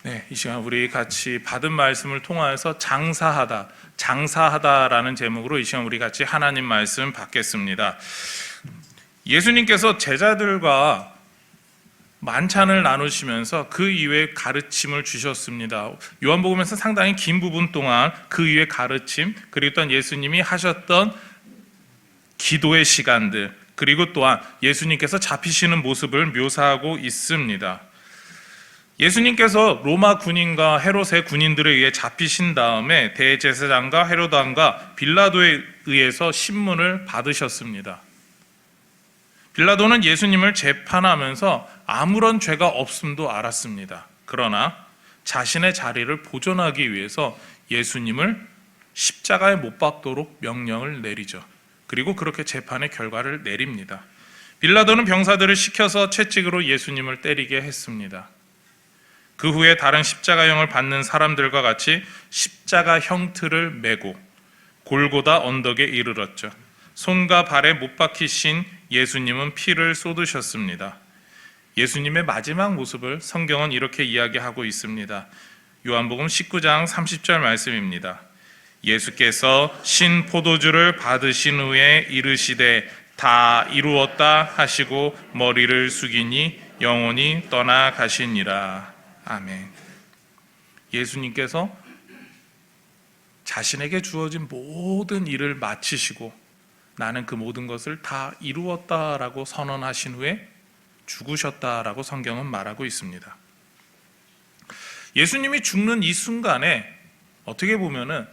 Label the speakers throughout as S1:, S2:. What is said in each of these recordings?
S1: 네, 이 시간 우리 같이 받은 말씀을 통하여서 장사하다라는 제목으로 이 시간 우리 같이 하나님 말씀 받겠습니다. 예수님께서 제자들과 만찬을 나누시면서 그 이외의 가르침을 주셨습니다. 요한복음에서 상당히 긴 부분 동안 그 이외의 가르침, 그리고 또한 예수님이 하셨던 기도의 시간들, 그리고 또한 예수님께서 잡히시는 모습을 묘사하고 있습니다. 예수님께서 로마 군인과 헤롯의 군인들에 의해 잡히신 다음에 대제사장과 헤롯 왕과 빌라도에 의해서 신문을 받으셨습니다. 빌라도는 예수님을 재판하면서 아무런 죄가 없음도 알았습니다. 그러나 자신의 자리를 보존하기 위해서 예수님을 십자가에 못 박도록 명령을 내리죠. 그리고 그렇게 재판의 결과를 내립니다. 빌라도는 병사들을 시켜서 채찍으로 예수님을 때리게 했습니다. 그 후에 다른 십자가형을 받는 사람들과 같이 십자가 형틀을 메고 골고다 언덕에 이르렀죠. 손과 발에 못 박히신 예수님은 피를 쏟으셨습니다. 예수님의 마지막 모습을 성경은 이렇게 이야기하고 있습니다. 요한복음 19장 30절 말씀입니다. 예수께서 신 포도주를 받으신 후에 이르시되 다 이루었다 하시고 머리를 숙이니 영혼이 떠나가시니라. 아멘. 예수님께서 자신에게 주어진 모든 일을 마치시고 나는 그 모든 것을 다 이루었다라고 선언하신 후에 죽으셨다라고 성경은 말하고 있습니다. 예수님이 죽는 이 순간에 어떻게 보면은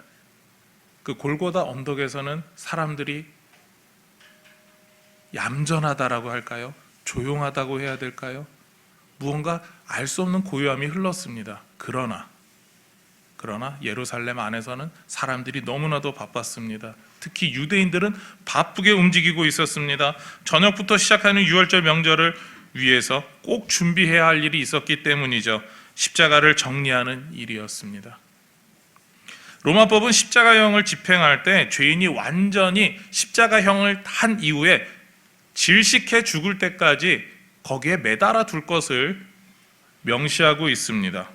S1: 그 골고다 언덕에서는 사람들이 얌전하다라고 할까요? 조용하다고 해야 될까요? 무언가 알 수 없는 고요함이 흘렀습니다. 그러나 예루살렘 안에서는 사람들이 너무나도 바빴습니다. 특히 유대인들은 바쁘게 움직이고 있었습니다. 저녁부터 시작하는 유월절 명절을 위해서 꼭 준비해야 할 일이 있었기 때문이죠. 십자가를 정리하는 일이었습니다. 로마법은 십자가형을 집행할 때 죄인이 완전히 십자가형을 한 이후에 질식해 죽을 때까지 거기에 매달아 둘 것을 명시하고 있습니다.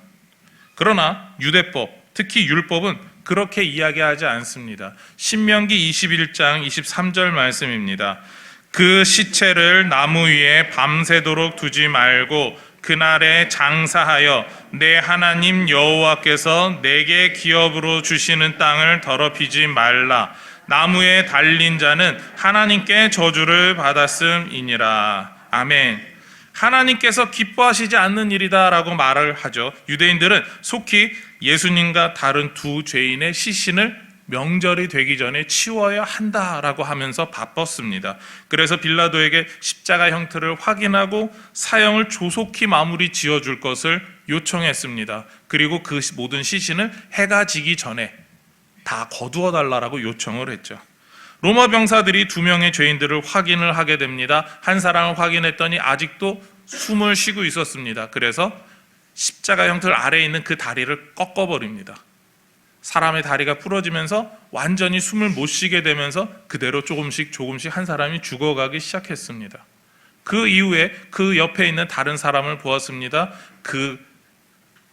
S1: 그러나 유대법, 특히 율법은 그렇게 이야기하지 않습니다. 신명기 21장 23절 말씀입니다. 그 시체를 나무 위에 밤새도록 두지 말고 그날에 장사하여 내 하나님 여호와께서 내게 기업으로 주시는 땅을 더럽히지 말라. 나무에 달린 자는 하나님께 저주를 받았음이니라. 아멘. 하나님께서 기뻐하시지 않는 일이다라고 말을 하죠. 유대인들은 속히 예수님과 다른 두 죄인의 시신을 명절이 되기 전에 치워야 한다라고 하면서 바빴습니다. 그래서 빌라도에게 십자가 형태를 확인하고 사형을 조속히 마무리 지어줄 것을 요청했습니다. 그리고 그 모든 시신을 해가 지기 전에 다 거두어 달라고 요청을 했죠. 로마 병사들이 두 명의 죄인들을 확인을 하게 됩니다. 한 사람을 확인했더니 아직도 숨을 쉬고 있었습니다. 그래서 십자가 형틀 아래에 있는 그 다리를 꺾어버립니다. 사람의 다리가 부러지면서 완전히 숨을 못 쉬게 되면서 그대로 조금씩 한 사람이 죽어가기 시작했습니다. 그 이후에 그 옆에 있는 다른 사람을 보았습니다. 그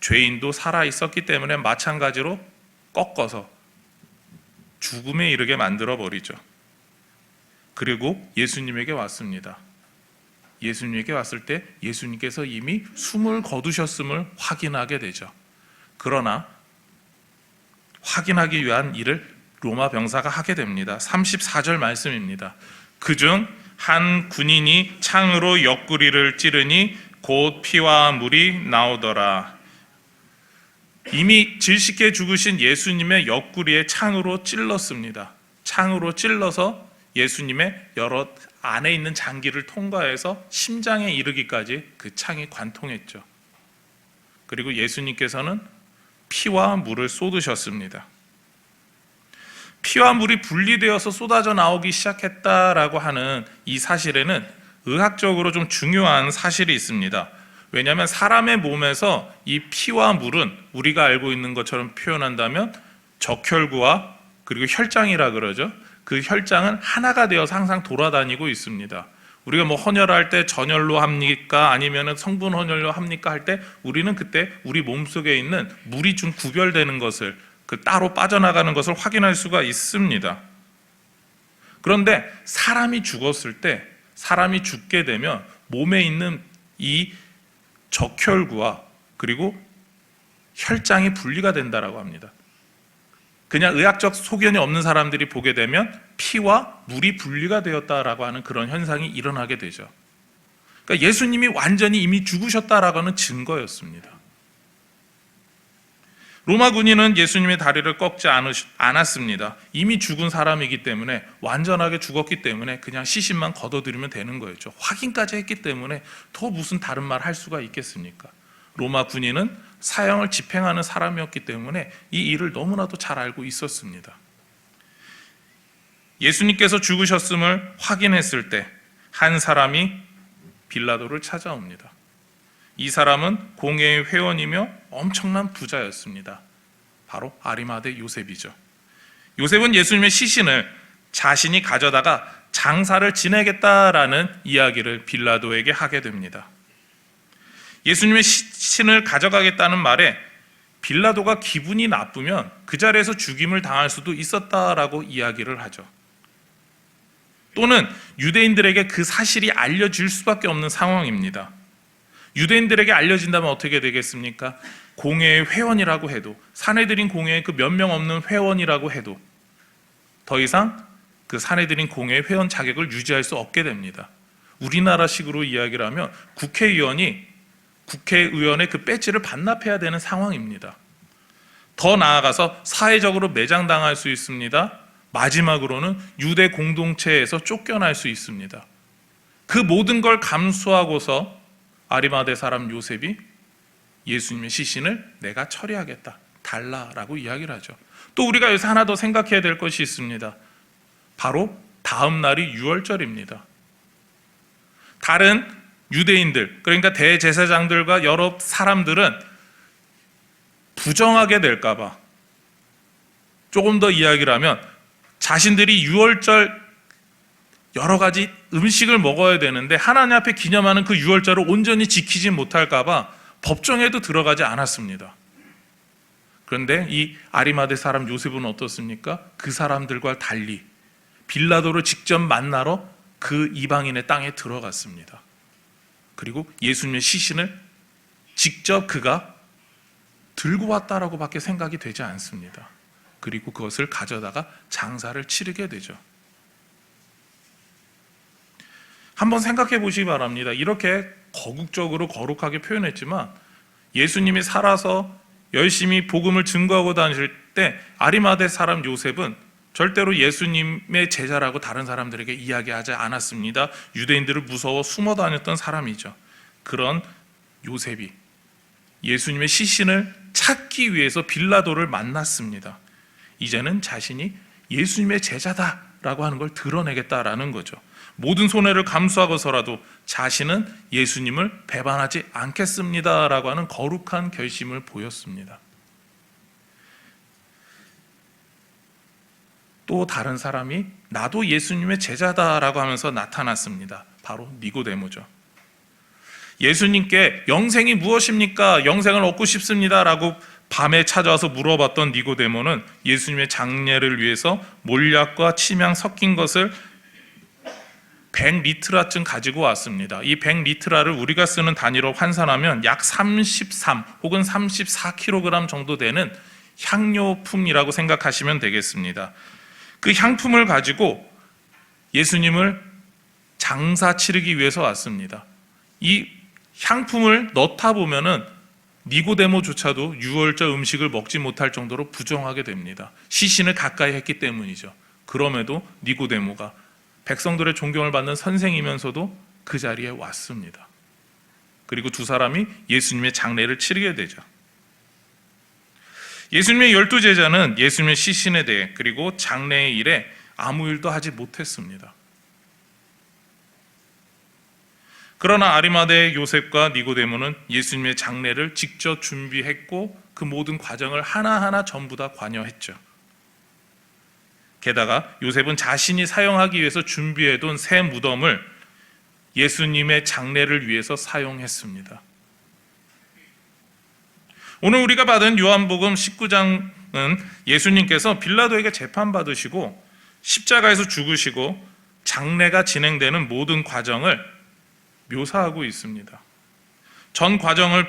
S1: 죄인도 살아있었기 때문에 마찬가지로 꺾어서 죽음에 이르게 만들어 버리죠. 그리고 예수님에게 왔습니다. 예수님에게 왔을 때 예수님께서 이미 숨을 거두셨음을 확인하게 되죠. 그러나 확인하기 위한 일을 로마 병사가 하게 됩니다. 34절 말씀입니다. 그중 한 군인이 창으로 옆구리를 찌르니 곧 피와 물이 나오더라. 이미 질식해 죽으신 예수님의 옆구리에 창으로 찔렀습니다. 창으로 찔러서 예수님의 여러 안에 있는 장기를 통과해서 심장에 이르기까지 그 창이 관통했죠. 그리고 예수님께서는 피와 물을 쏟으셨습니다. 피와 물이 분리되어서 쏟아져 나오기 시작했다라고 하는 이 사실에는 의학적으로 좀 중요한 사실이 있습니다. 왜냐하면 사람의 몸에서 이 피와 물은 우리가 알고 있는 것처럼 표현한다면 적혈구와 그리고 혈장이라 그러죠. 그 혈장은 하나가 되어서 항상 돌아다니고 있습니다. 우리가 뭐 헌혈할 때 전혈로 합니까? 아니면 성분 헌혈로 합니까? 할 때 우리는 그때 우리 몸속에 있는 물이 좀 구별되는 것을 따로 빠져나가는 것을 확인할 수가 있습니다. 그런데 사람이 죽었을 때 사람이 죽게 되면 몸에 있는 이 적혈구와 그리고 혈장이 분리가 된다라고 합니다. 그냥 의학적 소견이 없는 사람들이 보게 되면 피와 물이 분리가 되었다라고 하는 그런 현상이 일어나게 되죠. 그러니까 예수님이 완전히 이미 죽으셨다라고 하는 증거였습니다. 로마 군인은 예수님의 다리를 꺾지 않았습니다. 이미 죽은 사람이기 때문에, 완전하게 죽었기 때문에 그냥 시신만 걷어들이면 되는 거였죠. 확인까지 했기 때문에 더 무슨 다른 말 할 수가 있겠습니까? 로마 군인은 사형을 집행하는 사람이었기 때문에 이 일을 너무나도 잘 알고 있었습니다. 예수님께서 죽으셨음을 확인했을 때 한 사람이 빌라도를 찾아옵니다. 이 사람은 공회의 회원이며 엄청난 부자였습니다. 바로 아리마대 요셉이죠. 요셉은 예수님의 시신을 자신이 가져다가 장사를 지내겠다라는 이야기를 빌라도에게 하게 됩니다. 예수님의 시신을 가져가겠다는 말에 빌라도가 기분이 나쁘면 그 자리에서 죽임을 당할 수도 있었다라고 이야기를 하죠. 또는 유대인들에게 그 사실이 알려질 수밖에 없는 상황입니다. 유대인들에게 알려진다면 어떻게 되겠습니까? 공회의 회원이라고 해도, 산헤드린 공회의 그 몇 명 없는 회원이라고 해도 더 이상 그 산헤드린 공회의 회원 자격을 유지할 수 없게 됩니다. 우리나라식으로 이야기를 하면 국회의원의 그 배지를 반납해야 되는 상황입니다. 더 나아가서 사회적으로 매장당할 수 있습니다. 마지막으로는 유대 공동체에서 쫓겨날 수 있습니다. 그 모든 걸 감수하고서 아리마대 사람 요셉이 예수님의 시신을 내가 처리하겠다, 달라라고 이야기를 하죠. 또 우리가 여기서 하나 더 생각해야 될 것이 있습니다. 바로 다음 날이 유월절입니다. 다른 유대인들, 그러니까 대제사장들과 여러 사람들은 부정하게 될까 봐, 조금 더 이야기를 하면 자신들이 유월절 여러 가지 음식을 먹어야 되는데 하나님 앞에 기념하는 그 유월절을 온전히 지키지 못할까 봐 법정에도 들어가지 않았습니다. 그런데 이 아리마대 사람 요셉은 어떻습니까? 그 사람들과 달리 빌라도를 직접 만나러 그 이방인의 땅에 들어갔습니다. 그리고 예수님의 시신을 직접 그가 들고 왔다라고 밖에 생각이 되지 않습니다. 그리고 그것을 가져다가 장사를 치르게 되죠. 한번 생각해 보시기 바랍니다. 이렇게 거국적으로 거룩하게 표현했지만 예수님이 살아서 열심히 복음을 증거하고 다니실 때 아리마대 사람 요셉은 절대로 예수님의 제자라고 다른 사람들에게 이야기하지 않았습니다. 유대인들을 무서워 숨어 다녔던 사람이죠. 그런 요셉이 예수님의 시신을 찾기 위해서 빌라도를 만났습니다. 이제는 자신이 예수님의 제자다라고 하는 걸 드러내겠다라는 거죠. 모든 손해를 감수하고서라도 자신은 예수님을 배반하지 않겠습니다라고 하는 거룩한 결심을 보였습니다. 또 다른 사람이 나도 예수님의 제자다라고 하면서 나타났습니다. 바로 니고데모죠. 예수님께 영생이 무엇입니까? 영생을 얻고 싶습니다라고 밤에 찾아와서 물어봤던 니고데모는 예수님의 장례를 위해서 몰약과 침향 섞인 것을 100리트라쯤 가지고 왔습니다. 이 100리트라를 우리가 쓰는 단위로 환산하면 약 33 혹은 34kg 정도 되는 향료품이라고 생각하시면 되겠습니다. 그 향품을 가지고 예수님을 장사 치르기 위해서 왔습니다. 이 향품을 넣다 보면은 니고데모조차도 유월절 음식을 먹지 못할 정도로 부정하게 됩니다. 시신을 가까이 했기 때문이죠. 그럼에도 니고데모가 백성들의 존경을 받는 선생이면서도 그 자리에 왔습니다. 그리고 두 사람이 예수님의 장례를 치르게 되죠. 예수님의 12제자는 예수님의 시신에 대해 그리고 장례의 일에 아무 일도 하지 못했습니다. 그러나 아리마대 요셉과 니고데모는 예수님의 장례를 직접 준비했고 그 모든 과정을 하나하나 전부 다 관여했죠. 게다가 요셉은 자신이 사용하기 위해서 준비해둔 새 무덤을 예수님의 장례를 위해서 사용했습니다. 오늘 우리가 받은 요한복음 19장은 예수님께서 빌라도에게 재판받으시고 십자가에서 죽으시고 장례가 진행되는 모든 과정을 묘사하고 있습니다. 전 과정을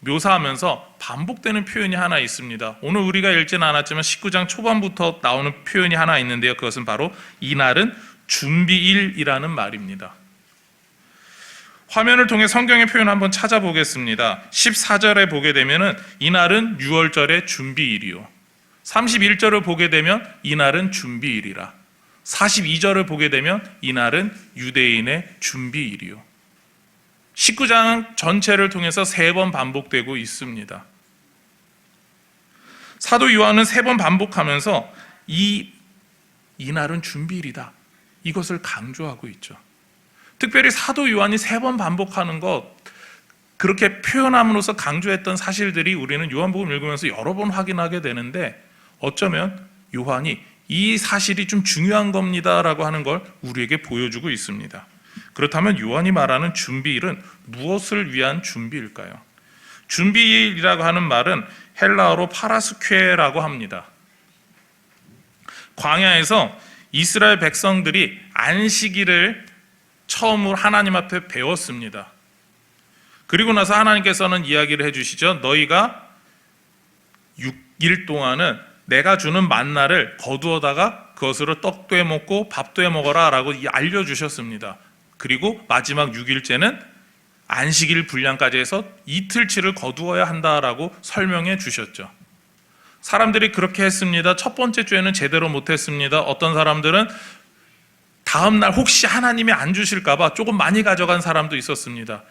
S1: 묘사하면서 반복되는 표현이 하나 있습니다. 오늘 우리가 읽지는 않았지만 19장 초반부터 나오는 표현이 하나 있는데요. 그것은 바로 이날은 준비일이라는 말입니다. 화면을 통해 성경의 표현 한번 찾아보겠습니다. 14절에 보게 되면 이날은 유월절의 준비일이요. 31절을 보게 되면 이날은 준비일이라. 42절을 보게 되면 이날은 유대인의 준비일이요. 19장 전체를 통해서 3번 반복되고 있습니다. 사도 요한은 3번 반복하면서 이날은 준비일이다, 이것을 강조하고 있죠. 특별히 사도 요한이 3번 반복하는 것, 그렇게 표현함으로써 강조했던 사실들이 우리는 요한복음 읽으면서 여러 번 확인하게 되는데, 어쩌면 요한이 이 사실이 좀 중요한 겁니다라고 하는 걸 우리에게 보여주고 있습니다. 그렇다면 요한이 말하는 준비일은 무엇을 위한 준비일까요? 준비일이라고 하는 말은 헬라어로 파라스케라고 합니다. 광야에서 이스라엘 백성들이 안식일을 처음으로 하나님 앞에 배웠습니다. 그리고 나서 하나님께서는 이야기를 해주시죠. 너희가 6일 동안은 내가 주는 만나를 거두어다가 그것으로 떡도 해먹고 밥도 해먹어라 라고 알려주셨습니다. 그리고 마지막 6일째는 안식일 분량까지 해서 이틀치를 거두어야 한다라고 설명해 주셨죠. 사람들이 그렇게 했습니다. 첫 번째 주에는 제대로 못했습니다. 어떤 사람들은 다음날 혹시 하나님이 안 주실까 봐 조금 많이 가져간 사람도 있었습니다.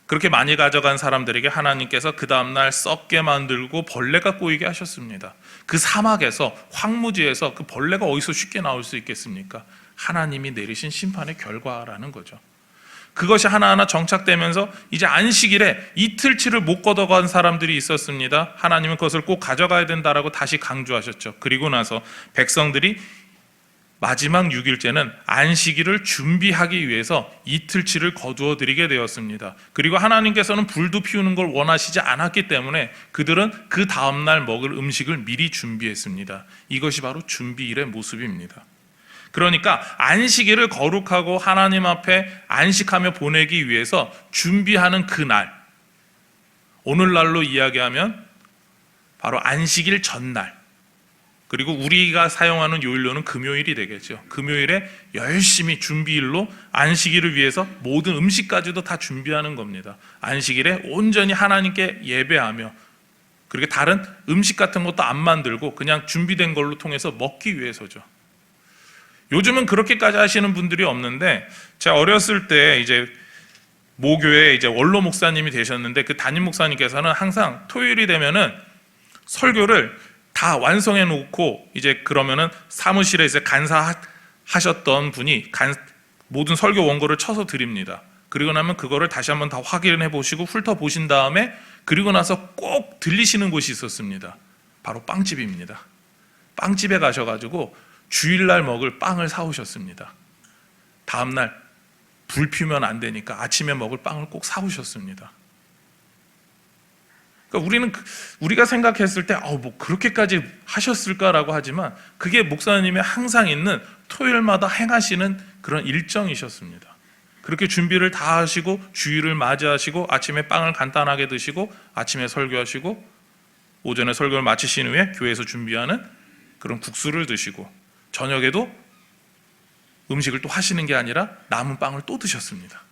S1: 그렇게 많이 가져간 사람들에게 하나님께서 그 다음날 썩게 만들고 벌레가 꼬이게 하셨습니다. 그 사막에서, 황무지에서 그 벌레가 어디서 쉽게 나올 수 있겠습니까? 하나님이 내리신 심판의 결과라는 거죠. 그것이 하나하나 정착되면서 이제 안식일에 이틀치를 못 걷어간 사람들이 있었습니다. 하나님은 그것을 꼭 가져가야 된다라고 다시 강조하셨죠. 그리고 나서 백성들이 마지막 6일째는 안식일을 준비하기 위해서 이틀치를 거두어 드리게 되었습니다. 그리고 하나님께서는 불도 피우는 걸 원하시지 않았기 때문에 그들은 그 다음날 먹을 음식을 미리 준비했습니다. 이것이 바로 준비일의 모습입니다. 그러니까 안식일을 거룩하고 하나님 앞에 안식하며 보내기 위해서 준비하는 그날, 오늘날로 이야기하면 바로 안식일 전날, 그리고 우리가 사용하는 요일로는 금요일이 되겠죠. 금요일에 열심히 준비일로 안식일을 위해서 모든 음식까지도 다 준비하는 겁니다. 안식일에 온전히 하나님께 예배하며, 그리고 다른 음식 같은 것도 안 만들고 그냥 준비된 걸로 통해서 먹기 위해서죠. 요즘은 그렇게까지 하시는 분들이 없는데, 제가 어렸을 때 이제 모교에 이제 원로 목사님이 되셨는데, 그 담임 목사님께서는 항상 토요일이 되면은 설교를 다 완성해 놓고 이제 그러면은 사무실에 이제 간사하셨던 분이 모든 설교 원고를 쳐서 드립니다. 그리고 나면 그거를 다시 한번 다 확인해 보시고 훑어 보신 다음에, 그리고 나서 꼭 들리시는 곳이 있었습니다. 바로 빵집입니다. 빵집에 가셔가지고 주일날 먹을 빵을 사오셨습니다. 다음날 불 피우면 안 되니까 아침에 먹을 빵을 꼭 사오셨습니다. 그러니까 우리가 생각했을 때 뭐 그렇게까지 하셨을까라고 하지만, 그게 목사님이 항상 있는 토요일마다 행하시는 그런 일정이셨습니다. 그렇게 준비를 다 하시고 주일을 맞이하시고 아침에 빵을 간단하게 드시고 아침에 설교하시고 오전에 설교를 마치신 후에 교회에서 준비하는 그런 국수를 드시고 저녁에도 음식을 또 하시는 게 아니라 남은 빵을 또 드셨습니다.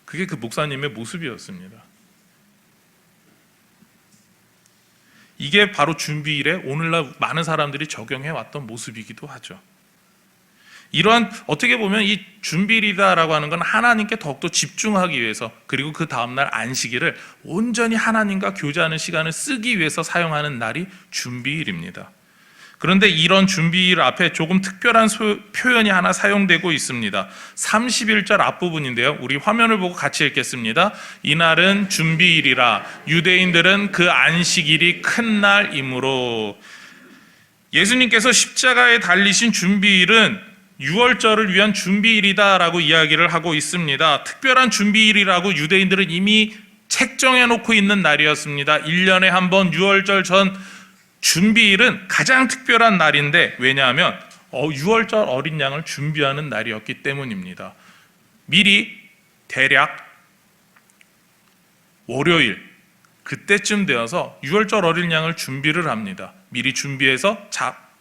S1: 그게 그 목사님의 모습이었습니다. 이게 바로 준비일에 오늘날 많은 사람들이 적용해왔던 모습이기도 하죠. 이러한, 어떻게 보면 이 준비일이다라고 하는 건 하나님께 더욱더 집중하기 위해서, 그리고 그 다음날 안식일을 온전히 하나님과 교제하는 시간을 쓰기 위해서 사용하는 날이 준비일입니다. 그런데 이런 준비일 앞에 조금 특별한 표현이 하나 사용되고 있습니다. 31절 앞부분인데요. 우리 화면을 보고 같이 읽겠습니다. 이날은 준비일이라 유대인들은 그 안식일이 큰 날이므로. 예수님께서 십자가에 달리신 준비일은 유월절을 위한 준비일이다라고 이야기를 하고 있습니다. 특별한 준비일이라고 유대인들은 이미 책정해 놓고 있는 날이었습니다. 1년에 한 번 유월절 전 준비일은 가장 특별한 날인데, 왜냐하면 유월절 어린 양을 준비하는 날이었기 때문입니다. 미리 대략 월요일 그때쯤 되어서 유월절 어린 양을 준비를 합니다. 미리 준비해서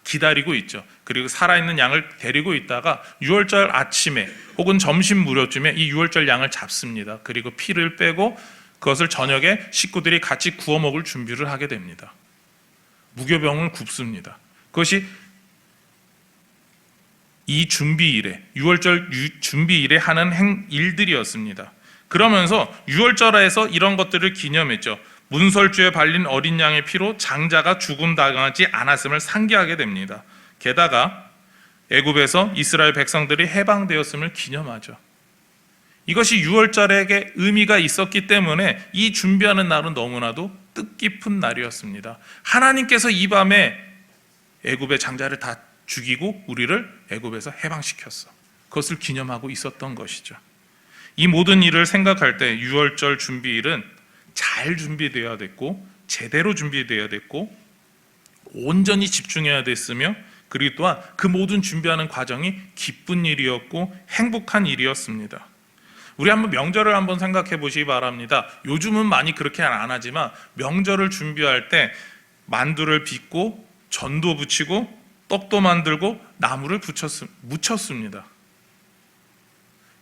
S1: 기다리고 있죠. 그리고 살아있는 양을 데리고 있다가 유월절 아침에 혹은 점심 무렵쯤에 이 유월절 양을 잡습니다. 그리고 피를 빼고 그것을 저녁에 식구들이 같이 구워 먹을 준비를 하게 됩니다. 무교병을 굽습니다. 그것이 이 준비일에, 유월절 준비일에 하는 일들이었습니다. 그러면서 유월절에서 이런 것들을 기념했죠. 문설주에 발린 어린 양의 피로 장자가 죽음 당하지 않았음을 상기하게 됩니다. 게다가 애굽에서 이스라엘 백성들이 해방되었음을 기념하죠. 이것이 유월절에게 의미가 있었기 때문에 이 준비하는 날은 너무나도 뜻깊은 날이었습니다. 하나님께서 이 밤에 애굽의 장자를 다 죽이고 우리를 애굽에서 해방시켰어. 그것을 기념하고 있었던 것이죠. 이 모든 일을 생각할 때 유월절 준비일은 잘 준비되어야 됐고, 제대로 준비되어야 됐고, 온전히 집중해야 됐으며, 그리고 또한 그 모든 준비하는 과정이 기쁜 일이었고 행복한 일이었습니다. 우리 한번 명절을 한번 생각해 보시기 바랍니다. 요즘은 많이 그렇게 안 하지만 명절을 준비할 때 만두를 빚고 전도 부치고 떡도 만들고 나무를 묻혔습니다.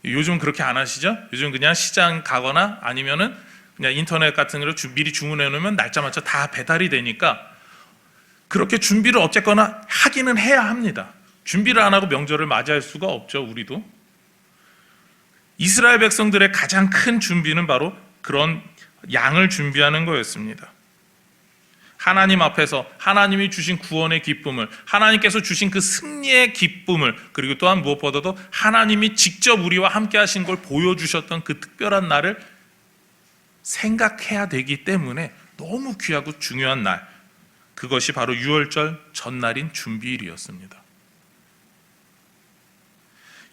S1: 요즘 그렇게 안 하시죠? 요즘 그냥 시장 가거나 아니면은 그냥 인터넷 같은 데로 미리 주문해 놓으면 날짜 맞춰 다 배달이 되니까 그렇게 준비를 어쨌거나 하기는 해야 합니다. 준비를 안 하고 명절을 맞이할 수가 없죠, 우리도. 이스라엘 백성들의 가장 큰 준비는 바로 그런 양을 준비하는 거였습니다. 하나님 앞에서 하나님이 주신 구원의 기쁨을, 하나님께서 주신 그 승리의 기쁨을, 그리고 또한 무엇보다도 하나님이 직접 우리와 함께 하신 걸 보여주셨던 그 특별한 날을 생각해야 되기 때문에 너무 귀하고 중요한 날, 그것이 바로 유월절 전날인 준비일이었습니다.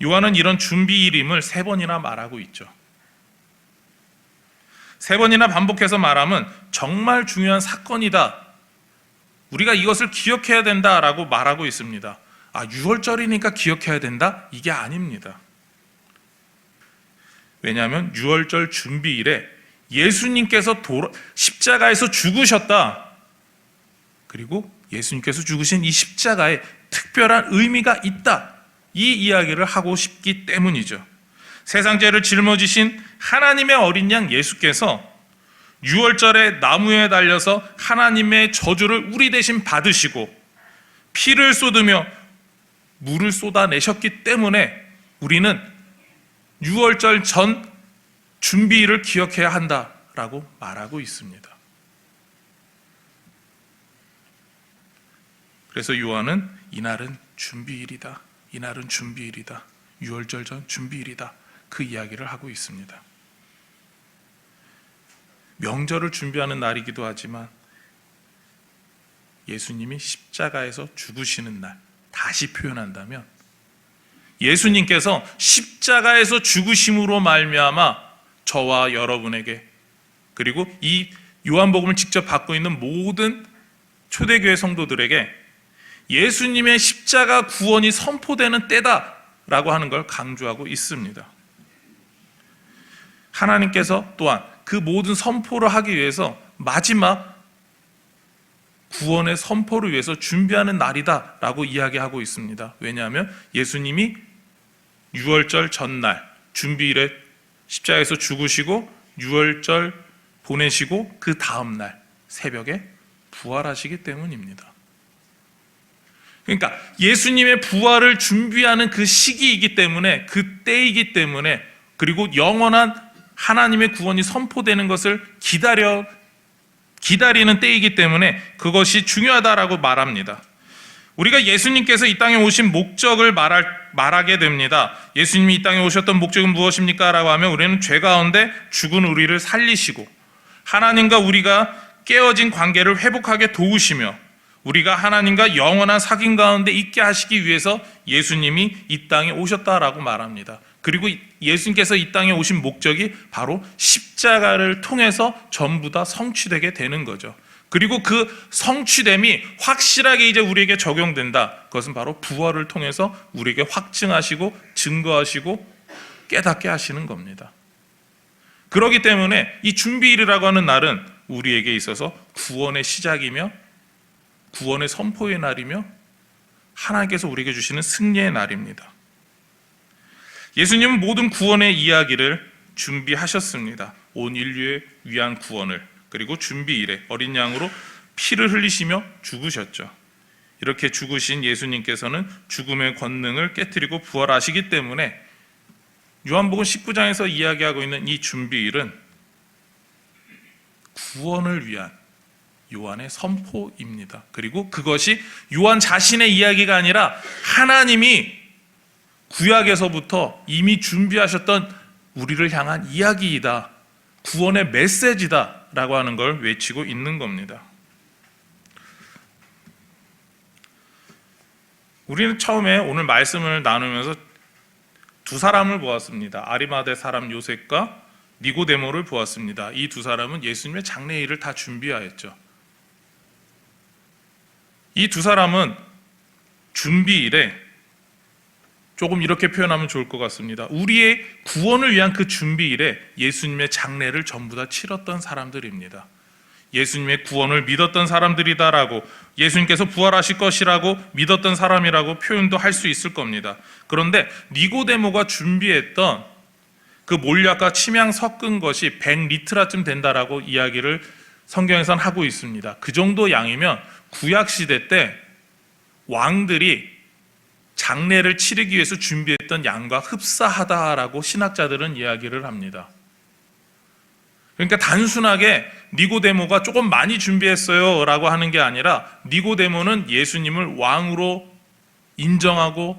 S1: 요한은 이런 준비일임을 3번이나 말하고 있죠. 3번이나 반복해서 말하면 정말 중요한 사건이다, 우리가 이것을 기억해야 된다라고 말하고 있습니다. 유월절이니까 기억해야 된다? 이게 아닙니다. 왜냐하면 유월절 준비일에 예수님께서 십자가에서 죽으셨다, 그리고 예수님께서 죽으신 이 십자가에 특별한 의미가 있다, 이 이야기를 하고 싶기 때문이죠. 세상 죄를 짊어지신 하나님의 어린 양 예수께서 유월절에 나무에 달려서 하나님의 저주를 우리 대신 받으시고 피를 쏟으며 물을 쏟아내셨기 때문에 우리는 유월절 전 준비일을 기억해야 한다라고 말하고 있습니다. 그래서 요한은 이날은 준비일이다, 이날은 준비일이다, 유월절 전 준비일이다, 그 이야기를 하고 있습니다. 명절을 준비하는 날이기도 하지만 예수님이 십자가에서 죽으시는 날, 다시 표현한다면 예수님께서 십자가에서 죽으심으로 말미암아 저와 여러분에게, 그리고 이 요한복음을 직접 받고 있는 모든 초대교회 성도들에게 예수님의 십자가 구원이 선포되는 때다라고 하는 걸 강조하고 있습니다. 하나님께서 또한 그 모든 선포를 하기 위해서 마지막 구원의 선포를 위해서 준비하는 날이다라고 이야기하고 있습니다. 왜냐하면 예수님이 유월절 전날 준비일에 십자가에서 죽으시고 유월절 보내시고 그 다음날 새벽에 부활하시기 때문입니다. 그러니까 예수님의 부활을 준비하는 그 시기이기 때문에, 그 때이기 때문에, 그리고 영원한 하나님의 구원이 선포되는 것을 기다리는 때이기 때문에 그것이 중요하다라고 말합니다. 우리가 예수님께서 이 땅에 오신 목적을 말하게 됩니다. 예수님이 이 땅에 오셨던 목적은 무엇입니까? 라고 하면 우리는 죄 가운데 죽은 우리를 살리시고 하나님과 우리가 깨어진 관계를 회복하게 도우시며 우리가 하나님과 영원한 사귐 가운데 있게 하시기 위해서 예수님이 이 땅에 오셨다라고 말합니다. 그리고 예수님께서 이 땅에 오신 목적이 바로 십자가를 통해서 전부 다 성취되게 되는 거죠. 그리고 그 성취됨이 확실하게 이제 우리에게 적용된다. 그것은 바로 부활을 통해서 우리에게 확증하시고 증거하시고 깨닫게 하시는 겁니다. 그렇기 때문에 이 준비일이라고 하는 날은 우리에게 있어서 구원의 시작이며 구원의 선포의 날이며 하나님께서 우리에게 주시는 승리의 날입니다. 예수님은 모든 구원의 이야기를 준비하셨습니다. 온 인류에 위한 구원을. 그리고 준비일에 어린 양으로 피를 흘리시며 죽으셨죠. 이렇게 죽으신 예수님께서는 죽음의 권능을 깨뜨리고 부활하시기 때문에 요한복음 19장에서 이야기하고 있는 이 준비일은 구원을 위한 요한의 선포입니다. 그리고 그것이 요한 자신의 이야기가 아니라 하나님이 구약에서부터 이미 준비하셨던 우리를 향한 이야기이다. 구원의 메시지다 라고 하는 걸 외치고 있는 겁니다. 우리는 처음에 오늘 말씀을 나누면서 두 사람을 보았습니다. 아리마대 사람 요셉과 니고데모를 보았습니다. 이 두 사람은 예수님의 장례일을 다 준비하였죠. 이 두 사람은 준비일에 조금 이렇게 표현하면 좋을 것 같습니다. 우리의 구원을 위한 그 준비일에 예수님의 장례를 전부 다 치렀던 사람들입니다. 예수님의 구원을 믿었던 사람들이다라고, 예수님께서 부활하실 것이라고 믿었던 사람이라고 표현도 할 수 있을 겁니다. 그런데 니고데모가 준비했던 그 몰약과 침향 섞은 것이 100리트라쯤 된다라고 이야기를 성경에선 하고 있습니다. 그 정도 양이면 구약시대 때 왕들이 장례를 치르기 위해서 준비했던 양과 흡사하다라고 신학자들은 이야기를 합니다. 그러니까 단순하게 니고데모가 조금 많이 준비했어요 라고 하는 게 아니라 니고데모는 예수님을 왕으로 인정하고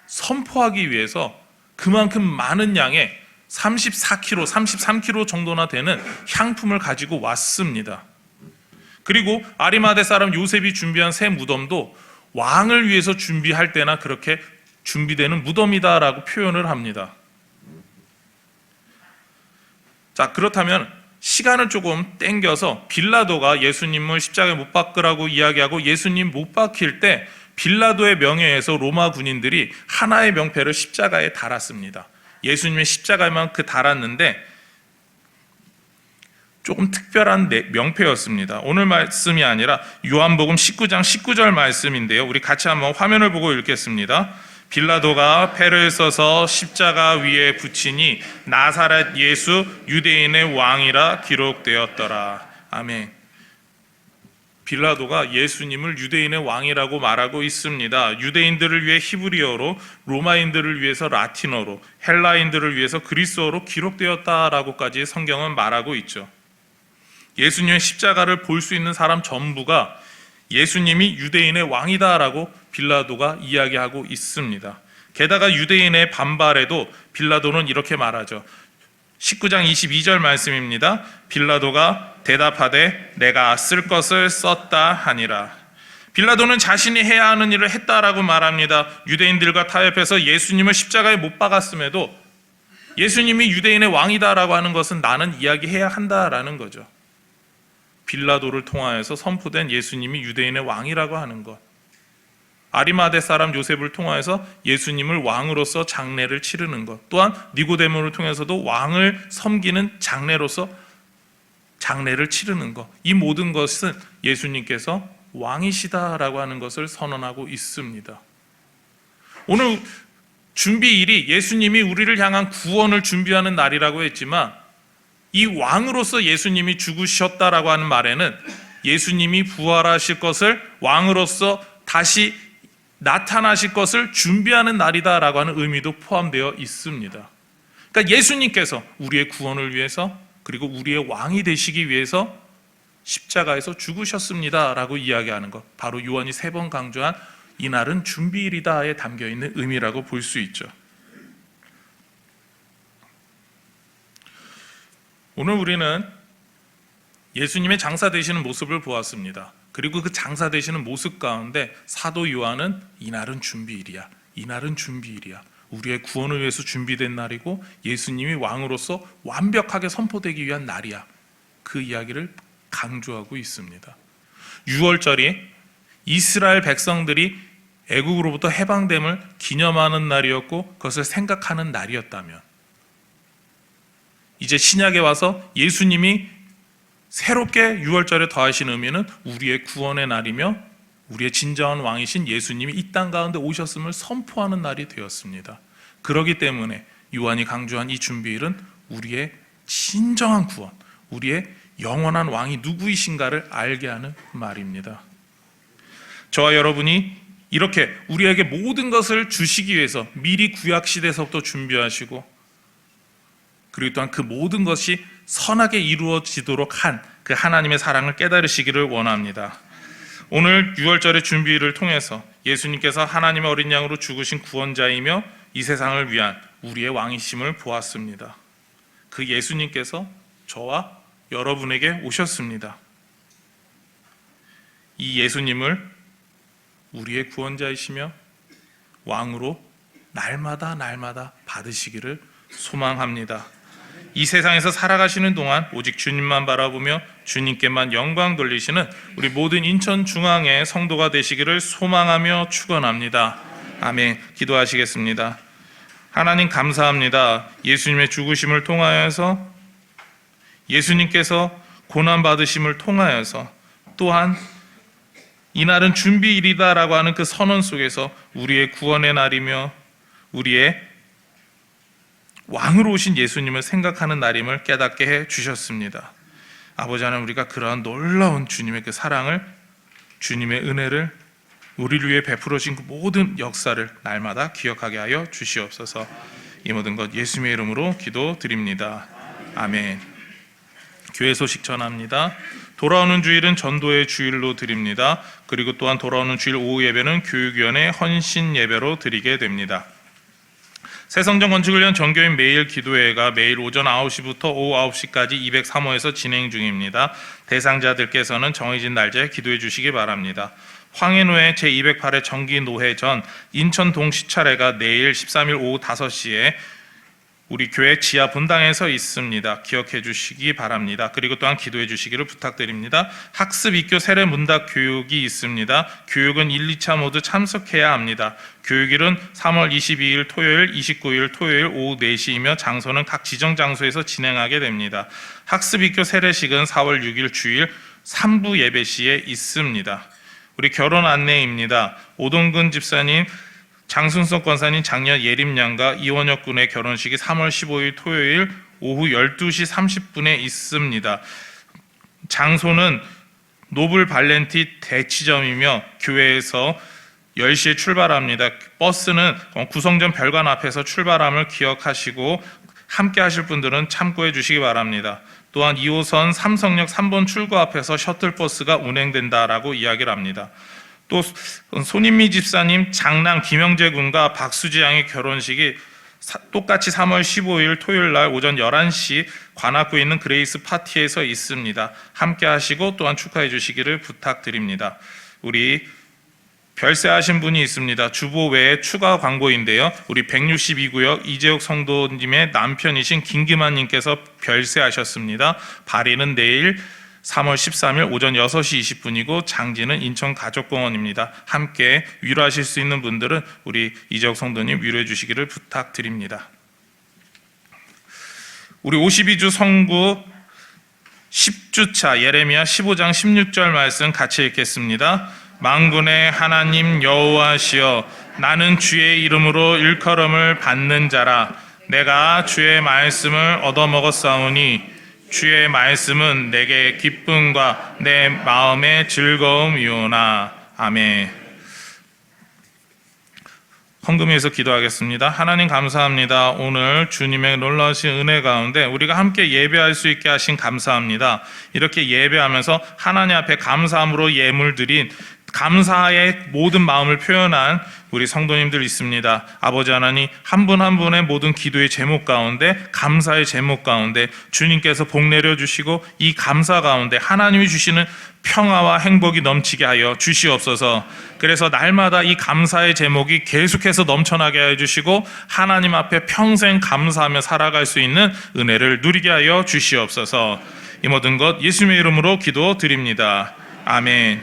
S1: 선포하기 위해서 그만큼 많은 양의 34kg, 33kg 정도나 되는 향품을 가지고 왔습니다. 그리고 아리마대 사람 요셉이 준비한 새 무덤도 왕을 위해서 준비할 때나 그렇게 준비되는 무덤이다라고 표현을 합니다. 자, 그렇다면 시간을 조금 땡겨서 빌라도가 예수님을 십자가에 못 박으라고 이야기하고 예수님 못 박힐 때 빌라도의 명예에서 로마 군인들이 하나의 명패를 십자가에 달았습니다. 예수님의 십자가에만 달았는데 조금 특별한 명패였습니다. 오늘 말씀이 아니라 요한복음 19장 19절 말씀인데요. 우리 같이 한번 화면을 보고 읽겠습니다. 빌라도가 패를 써서 십자가 위에 붙이니 나사렛 예수 유대인의 왕이라 기록되었더라. 아멘. 빌라도가 예수님을 유대인의 왕이라고 말하고 있습니다. 유대인들을 위해 히브리어로, 로마인들을 위해서 라틴어로, 헬라인들을 위해서 그리스어로 기록되었다라고까지 성경은 말하고 있죠. 예수님의 십자가를 볼 수 있는 사람 전부가 예수님이 유대인의 왕이다라고 빌라도가 이야기하고 있습니다. 게다가 유대인의 반발에도 빌라도는 이렇게 말하죠. 19장 22절 말씀입니다. 빌라도가 대답하되 내가 쓸 것을 썼다 하니라. 빌라도는 자신이 해야 하는 일을 했다라고 말합니다. 유대인들과 타협해서 예수님을 십자가에 못 박았음에도 예수님이 유대인의 왕이다라고 하는 것은 나는 이야기해야 한다라는 거죠. 빌라도를 통하여서 선포된 예수님이 유대인의 왕이라고 하는 것, 아리마대 사람 요셉을 통하여서 예수님을 왕으로서 장례를 치르는 것, 또한 니고데모를 통해서도 왕을 섬기는 장례로서 장례를 치르는 것, 이 모든 것은 예수님께서 왕이시다라고 하는 것을 선언하고 있습니다. 오늘 준비일이 예수님이 우리를 향한 구원을 준비하는 날이라고 했지만 이 왕으로서 예수님이 죽으셨다라고 하는 말에는 예수님이 부활하실 것을 왕으로서 다시 나타나실 것을 준비하는 날이다라고 하는 의미도 포함되어 있습니다. 그러니까 예수님께서 우리의 구원을 위해서 그리고 우리의 왕이 되시기 위해서 십자가에서 죽으셨습니다라고 이야기하는 것, 바로 요한이 3번 강조한 이날은 준비일이다에 담겨있는 의미라고 볼 수 있죠. 오늘 우리는 예수님의 장사되시는 모습을 보았습니다. 그리고 그 장사되시는 모습 가운데 사도 요한은 이날은 준비일이야. 이날은 준비일이야. 우리의 구원을 위해서 준비된 날이고 예수님이 왕으로서 완벽하게 선포되기 위한 날이야. 그 이야기를 강조하고 있습니다. 6월절이 이스라엘 백성들이 애국으로부터 해방됨을 기념하는 날이었고 그것을 생각하는 날이었다면, 이제 신약에 와서 예수님이 새롭게 6월절에 더하신 의미는 우리의 구원의 날이며 우리의 진정한 왕이신 예수님이 이 땅 가운데 오셨음을 선포하는 날이 되었습니다. 그렇기 때문에 요한이 강조한 이 준비일은 우리의 진정한 구원, 우리의 영원한 왕이 누구이신가를 알게 하는 말입니다. 저와 여러분이 이렇게 우리에게 모든 것을 주시기 위해서 미리 구약시대에서부터 준비하시고, 그리고 또한 그 모든 것이 선하게 이루어지도록 한 그 하나님의 사랑을 깨달으시기를 원합니다. 오늘 6월절의 준비를 통해서 예수님께서 하나님의 어린 양으로 죽으신 구원자이며 이 세상을 위한 우리의 왕이심을 보았습니다. 그 예수님께서 저와 여러분에게 오셨습니다. 이 예수님을 우리의 구원자이시며 왕으로 날마다 받으시기를 소망합니다. 이 세상에서 살아가시는 동안 오직 주님만 바라보며 주님께만 영광 돌리시는 우리 모든 인천중앙의 성도가 되시기를 소망하며 축원합니다. 아멘. 기도하시겠습니다. 하나님 감사합니다. 예수님의 죽으심을 통하여서, 예수님께서 고난받으심을 통하여서, 또한 이날은 준비일이다라고 하는 그 선언 속에서 우리의 구원의 날이며 우리의 왕으로 오신 예수님을 생각하는 날임을 깨닫게 해 주셨습니다. 아버지 하나님, 우리가 그러한 놀라운 주님의 그 사랑을, 주님의 은혜를 우리를 위해 베풀어 주신 그 모든 역사를 날마다 기억하게 하여 주시옵소서. 이 모든 것 예수님의 이름으로 기도드립니다. 아멘. 교회 소식 전합니다. 돌아오는 주일은 전도의 주일로 드립니다. 그리고 또한 돌아오는 주일 오후 예배는 교육위원회 헌신 예배로 드리게 됩니다. 새성전 건축을 위한 전교인 매일 기도회가 매일 오전 9시부터 오후 9시까지 203호에서 진행 중입니다. 대상자들께서는 정해진 날짜에 기도해 주시기 바랍니다. 황해노회 제208회 정기노회 전 인천 동시차례가 내일 13일 오후 5시에 우리 교회 지하 분당에서 있습니다. 기억해 주시기 바랍니다. 그리고 또한 기도해 주시기를 부탁드립니다. 학습 입교 세례 문답 교육이 있습니다. 교육은 1, 2차 모두 참석해야 합니다. 교육일은 3월 22일 토요일, 29일 토요일 오후 4시이며 장소는 각 지정 장소에서 진행하게 됩니다. 학습 입교 세례식은 4월 6일 주일 3부 예배 시에 있습니다. 우리 결혼 안내입니다. 오동근 집사님, 장순석 권사님 장녀 예림양과 이원혁 군의 결혼식이 3월 15일 토요일 오후 12시 30분에 있습니다. 장소는 노블 발렌티 대치점이며 교회에서 10시에 출발합니다. 버스는 구성전 별관 앞에서 출발함을 기억하시고 함께 하실 분들은 참고해 주시기 바랍니다. 또한 2호선 삼성역 3번 출구 앞에서 셔틀버스가 운행된다라고 이야기를 합니다. 또 손인미 집사님 장남 김영재 군과 박수지 양의 결혼식이 똑같이 3월 15일 토요일 날 오전 11시 관악구에 있는 그레이스 파티에서 있습니다. 함께 하시고 또한 축하해 주시기를 부탁드립니다. 우리 별세하신 분이 있습니다. 주보 외에 추가 광고인데요. 우리 162구역 이재욱 성도님의 남편이신 김기만님께서 별세하셨습니다. 발인은 내일 3월 13일 오전 6시 20분이고 장지는 인천가족공원입니다. 함께 위로하실 수 있는 분들은 우리 이재욱 성도님 위로해 주시기를 부탁드립니다. 우리 52주 성구 10주차 예레미야 15장 16절 말씀 같이 읽겠습니다. 만군의 하나님 여호와시여, 나는 주의 이름으로 일컬음을 받는 자라. 내가 주의 말씀을 얻어먹었사오니 주의 말씀은 내게 기쁨과 내 마음의 즐거움이오나. 아멘. 헌금위에서 기도하겠습니다. 하나님 감사합니다. 오늘 주님의 놀라우신 은혜 가운데 우리가 함께 예배할 수 있게 하신 감사합니다. 이렇게 예배하면서 하나님 앞에 감사함으로 예물 드린 감사의 모든 마음을 표현한 우리 성도님들 있습니다. 아버지 하나님, 한 분 한 분의 모든 기도의 제목 가운데, 감사의 제목 가운데 주님께서 복 내려주시고 이 감사 가운데 하나님이 주시는 평화와 행복이 넘치게 하여 주시옵소서. 그래서 날마다 이 감사의 제목이 계속해서 넘쳐나게 하여 주시고 하나님 앞에 평생 감사하며 살아갈 수 있는 은혜를 누리게 하여 주시옵소서. 이 모든 것 예수님의 이름으로 기도드립니다. 아멘.